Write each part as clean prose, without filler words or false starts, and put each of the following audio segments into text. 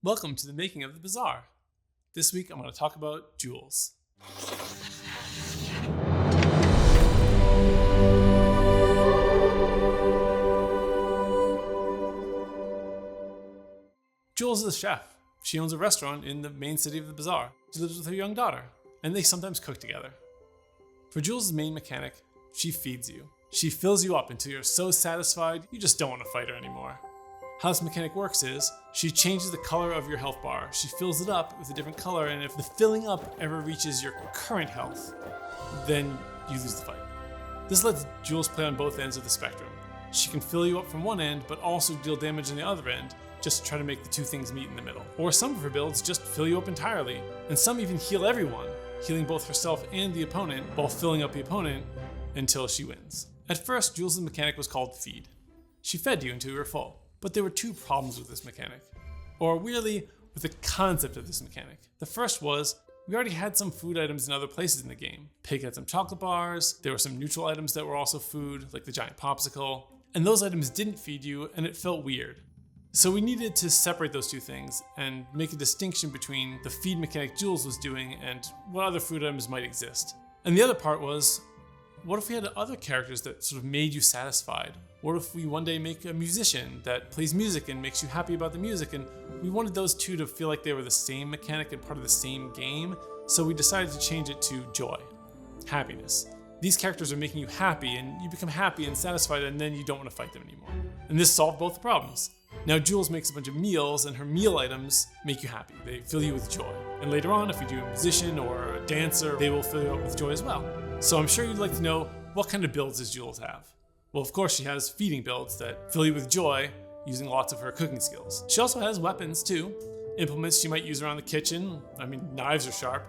Welcome to the Making of the Bazaar. This week I'm going to talk about Jules. Jules is a chef. She owns a restaurant in the main city of the bazaar. She lives with her young daughter, and they sometimes cook together. For Jules' main mechanic, she feeds you. She fills you up until you're so satisfied you just don't want to fight her anymore. How this mechanic works is, she changes the color of your health bar. She fills it up with a different color, and if the filling up ever reaches your current health, then you lose the fight. This lets Jules play on both ends of the spectrum. She can fill you up from one end, but also deal damage on the other end, just to try to make the two things meet in the middle. Or some of her builds just fill you up entirely, and some even heal everyone, healing both herself and the opponent while filling up the opponent until she wins. At first, Jules' mechanic was called Feed. She fed you until you were full. But there were two problems with this mechanic, or weirdly, with the concept of this mechanic. The first was, we already had some food items in other places in the game. Pig had some chocolate bars, there were some neutral items that were also food, like the giant popsicle, and those items didn't feed you, and it felt weird. So we needed to separate those two things and make a distinction between the feed mechanic Jules was doing and what other food items might exist. And the other part was, what if we had other characters that sort of made you satisfied? What if we one day make a musician that plays music and makes you happy about the music? And we wanted those two to feel like they were the same mechanic and part of the same game, so we decided to change it to joy, happiness. These characters are making you happy, and you become happy and satisfied, and then you don't want to fight them anymore. And this solved both the problems. Now Jules makes a bunch of meals, and her meal items make you happy. They fill you with joy. And later on, if you do a musician or a dancer, they will fill you up with joy as well. So I'm sure you'd like to know, what kind of builds does Jules have? Well, of course, she has feeding builds that fill you with joy using lots of her cooking skills. She also has weapons too, implements she might use around the kitchen. Knives are sharp.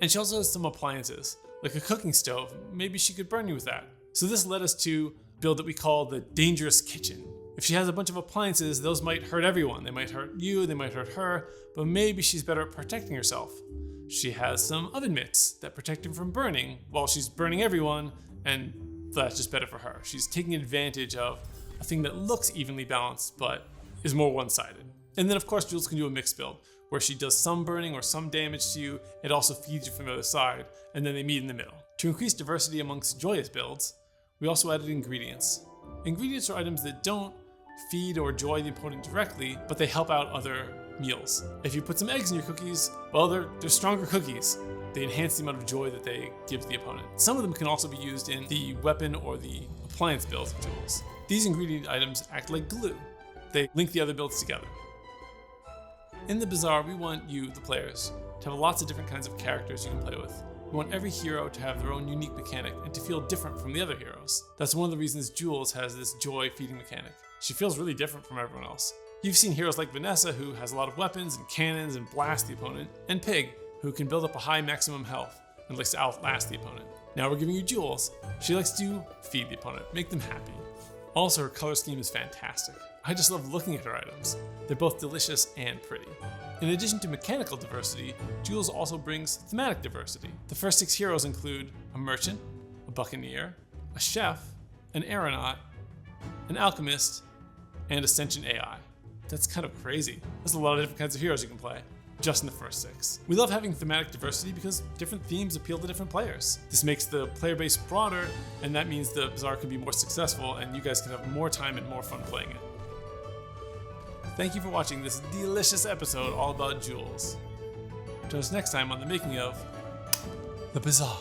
And she also has some appliances, like a cooking stove. Maybe she could burn you with that. So this led us to a build that we call the Dangerous Kitchen. If she has a bunch of appliances, those might hurt everyone. They might hurt you, they might hurt her, but maybe she's better at protecting herself. She has some oven mitts that protect her from burning while she's burning everyone, and that's just better for her. She's taking advantage of a thing that looks evenly balanced, but is more one-sided. And then of course, Jules can do a mixed build, where she does some burning or some damage to you, it also feeds you from the other side, and then they meet in the middle. To increase diversity amongst joyous builds, we also added ingredients. Ingredients are items that don't feed or joy the opponent directly, but they help out other meals. If you put some eggs in your cookies, well, they're stronger cookies. They enhance the amount of joy that they give to the opponent. Some of them can also be used in the weapon or the appliance builds of Jules. These ingredient items act like glue. They link the other builds together. In the bazaar, we want you, the players, to have lots of different kinds of characters you can play with. We want every hero to have their own unique mechanic and to feel different from the other heroes. That's one of the reasons Jules has this joy feeding mechanic. She feels really different from everyone else. You've seen heroes like Vanessa, who has a lot of weapons and cannons and blasts the opponent, and Pig, who can build up a high maximum health and likes to outlast the opponent. Now we're giving you Jules. She likes to feed the opponent, make them happy. Also, her color scheme is fantastic. I just love looking at her items. They're both delicious and pretty. In addition to mechanical diversity, Jules also brings thematic diversity. The first 6 heroes include a merchant, a buccaneer, a chef, an aeronaut, an alchemist, and a sentient AI. That's kind of crazy. There's a lot of different kinds of heroes you can play, just in the first 6. We love having thematic diversity because different themes appeal to different players. This makes the player base broader, and that means the bazaar can be more successful and you guys can have more time and more fun playing it. Thank you for watching this delicious episode all about Jules. Join us next time on the Making of the Bazaar.